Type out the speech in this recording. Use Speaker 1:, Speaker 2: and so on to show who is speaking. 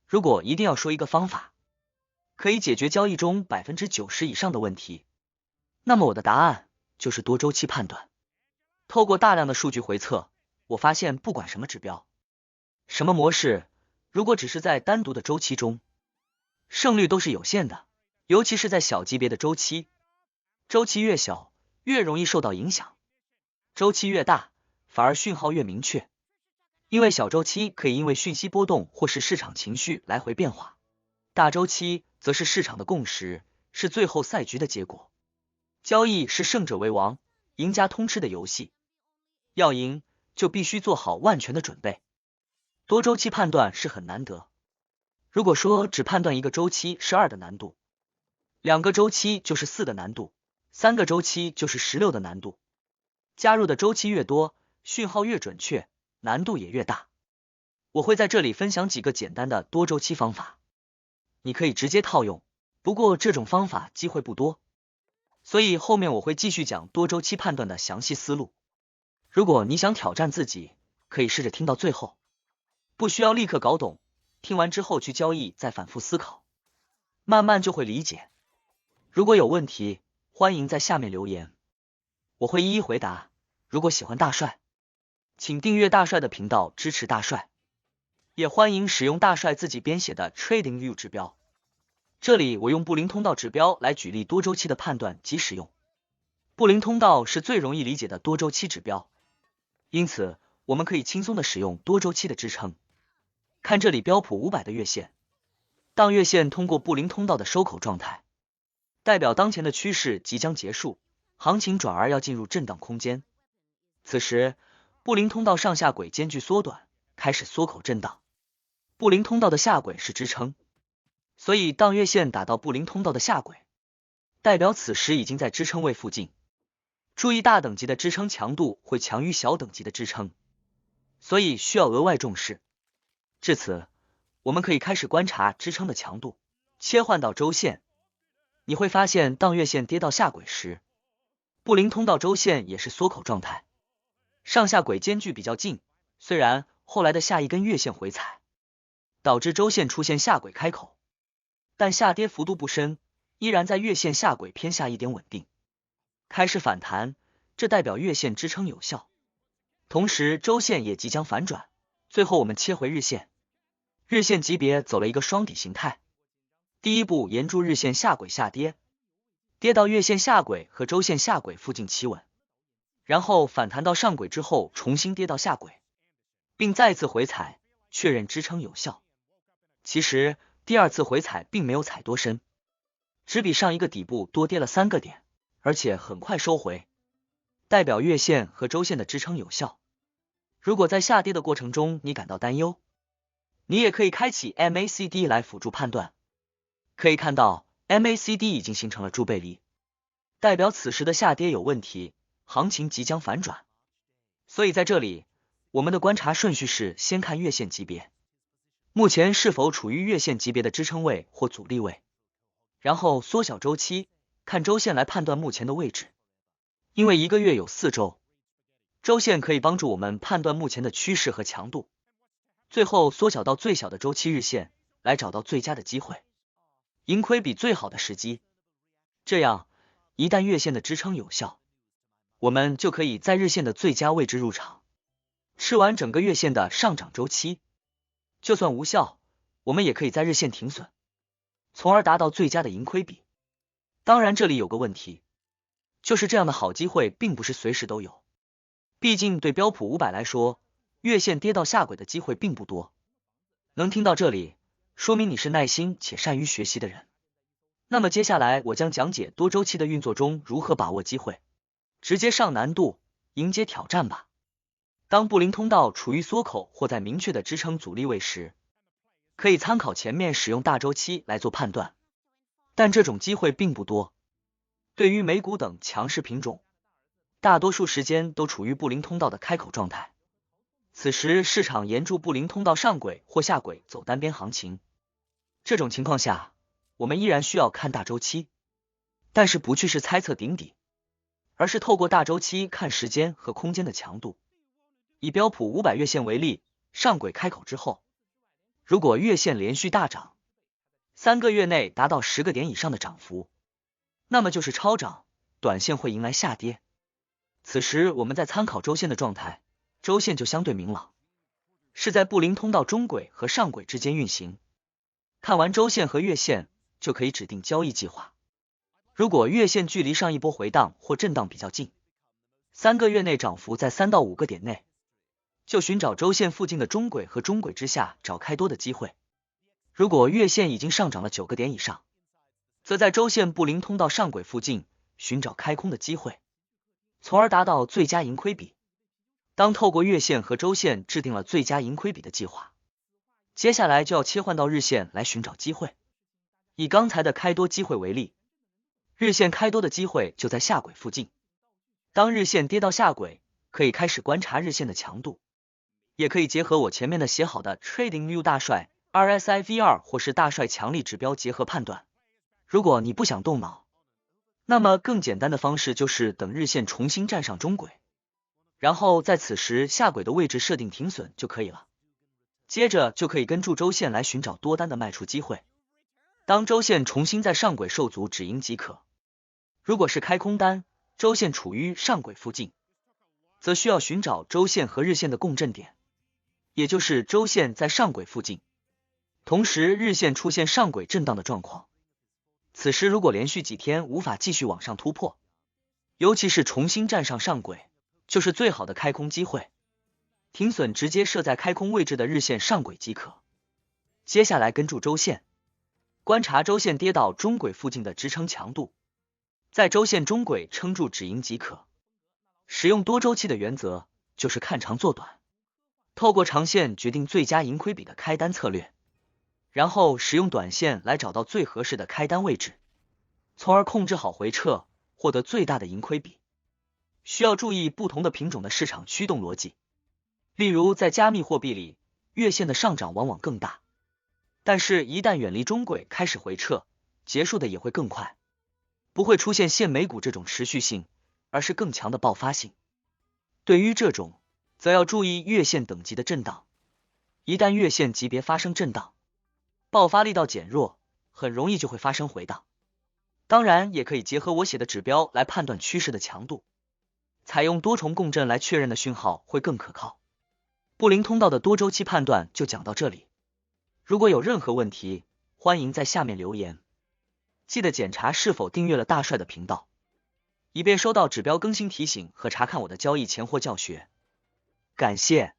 Speaker 1: 如果一定要说一个方法可以解决交易中90%以上的问题，那么我的答案就是多周期判断。透过大量的数据回测，我发现不管什么指标、什么模式，如果只是在单独的周期中，胜率都是有限的，尤其是在小级别的周期。周期越小，越容易受到影响；周期越大，反而讯号越明确。因为小周期可以因为讯息波动或是市场情绪来回变化，大周期则是市场的共识，是最后赛局的结果。交易是胜者为王、赢家通吃的游戏，要赢就必须做好万全的准备。多周期判断是很难得，如果说只判断一个周期是2的难度，2个周期就是4的难度，3个周期就是16的难度。加入的周期越多，讯号越准确，难度也越大。我会在这里分享几个简单的多周期方法，你可以直接套用，不过这种方法机会不多，所以后面我会继续讲多周期判断的详细思路。如果你想挑战自己，可以试着听到最后，不需要立刻搞懂，听完之后去交易再反复思考，慢慢就会理解。如果有问题，欢迎在下面留言，我会一一回答。如果喜欢大帅，请订阅大帅的频道支持大帅，也欢迎使用大帅自己编写的 TradingView 指标。这里我用布林通道指标来举例多周期的判断及使用。布林通道是最容易理解的多周期指标，因此我们可以轻松的使用多周期的支撑。看这里标普500的月线，当月线通过布林通道的收口状态，代表当前的趋势即将结束，行情转而要进入震荡空间。此时布林通道上下轨间距缩短，开始缩口震荡。布林通道的下轨是支撑，所以当月线打到布林通道的下轨，代表此时已经在支撑位附近。注意大等级的支撑强度会强于小等级的支撑，所以需要额外重视。至此，我们可以开始观察支撑的强度。切换到周线，你会发现当月线跌到下轨时，布林通道周线也是缩口状态，上下轨间距比较近，虽然后来的下一根月线回踩，导致周线出现下轨开口，但下跌幅度不深，依然在月线下轨偏下一点稳定，开始反弹，这代表月线支撑有效。同时周线也即将反转。最后我们切回日线，日线级别走了一个双底形态，第一步沿住日线下轨下跌，跌到月线下轨和周线下轨附近企稳，然后反弹到上轨之后重新跌到下轨，并再次回踩，确认支撑有效。其实第二次回踩并没有踩多深，只比上一个底部多跌了3个点，而且很快收回，代表月线和周线的支撑有效。如果在下跌的过程中你感到担忧，你也可以开启 MACD 来辅助判断。可以看到 MACD 已经形成了柱背离，代表此时的下跌有问题，行情即将反转。所以在这里，我们的观察顺序是先看月线级别，目前是否处于月线级别的支撑位或阻力位，然后缩小周期，看周线来判断目前的位置。因为一个月有4周，周线可以帮助我们判断目前的趋势和强度，最后缩小到最小的周期日线，来找到最佳的机会，盈亏比最好的时机。这样一旦月线的支撑有效，我们就可以在日线的最佳位置入场，吃完整个月线的上涨周期。就算无效，我们也可以在日线停损，从而达到最佳的盈亏比。当然这里有个问题，就是这样的好机会并不是随时都有，毕竟对标普500来说，月线跌到下轨的机会并不多。能听到这里，说明你是耐心且善于学习的人。那么接下来我将讲解多周期的运作中如何把握机会，直接上难度，迎接挑战吧。当布林通道处于缩口或在明确的支撑阻力位时，可以参考前面使用大周期来做判断，但这种机会并不多。对于美股等强势品种，大多数时间都处于布林通道的开口状态，此时市场沿住布林通道上轨或下轨走单边行情。这种情况下，我们依然需要看大周期，但是不去是猜测顶底，而是透过大周期看时间和空间的强度。以标普500月线为例，上轨开口之后，如果月线连续大涨，3个月内达到10个点以上的涨幅，那么就是超涨，短线会迎来下跌。此时我们再参考周线的状态，周线就相对明朗，是在布林通道中轨和上轨之间运行。看完周线和月线，就可以指定交易计划。如果月线距离上一波回荡或震荡比较近，3个月内涨幅在3到5个点内，就寻找周线附近的中轨和中轨之下找开多的机会。如果月线已经上涨了9个点以上，则在周线布林通道上轨附近寻找开空的机会，从而达到最佳盈亏比。当透过月线和周线制定了最佳盈亏比的计划，接下来就要切换到日线来寻找机会。以刚才的开多机会为例，日线开多的机会就在下轨附近。当日线跌到下轨，可以开始观察日线的强度，也可以结合我前面的写好的 TradingView 大帅 RSI V2 或是大帅强力指标结合判断。如果你不想动脑，那么更简单的方式就是等日线重新站上中轨，然后在此时下轨的位置设定停损就可以了。接着就可以跟住周线来寻找多单的卖出机会。当周线重新在上轨受阻止盈即可。如果是开空单，周线处于上轨附近，则需要寻找周线和日线的共振点，也就是周线在上轨附近，同时日线出现上轨震荡的状况。此时如果连续几天无法继续往上突破，尤其是重新站上上轨，就是最好的开空机会。停损直接设在开空位置的日线上轨即可。接下来跟住周线，观察周线跌到中轨附近的支撑强度，在周线中轨撑住止盈即可。使用多周期的原则，就是看长做短，透过长线决定最佳盈亏比的开单策略，然后使用短线来找到最合适的开单位置，从而控制好回撤，获得最大的盈亏比。需要注意不同的品种的市场驱动逻辑。例如在加密货币里，月线的上涨往往更大，但是一旦远离中轨开始回撤，结束的也会更快，不会出现现美股这种持续性，而是更强的爆发性。对于这种，则要注意月线等级的震荡，一旦月线级别发生震荡，爆发力道减弱，很容易就会发生回荡。当然也可以结合我写的指标来判断趋势的强度，采用多重共振来确认的讯号会更可靠。布林通道的多周期判断就讲到这里，如果有任何问题，欢迎在下面留言。记得检查是否订阅了大帅的频道，以便收到指标更新提醒和查看我的交易前或教学。感谢。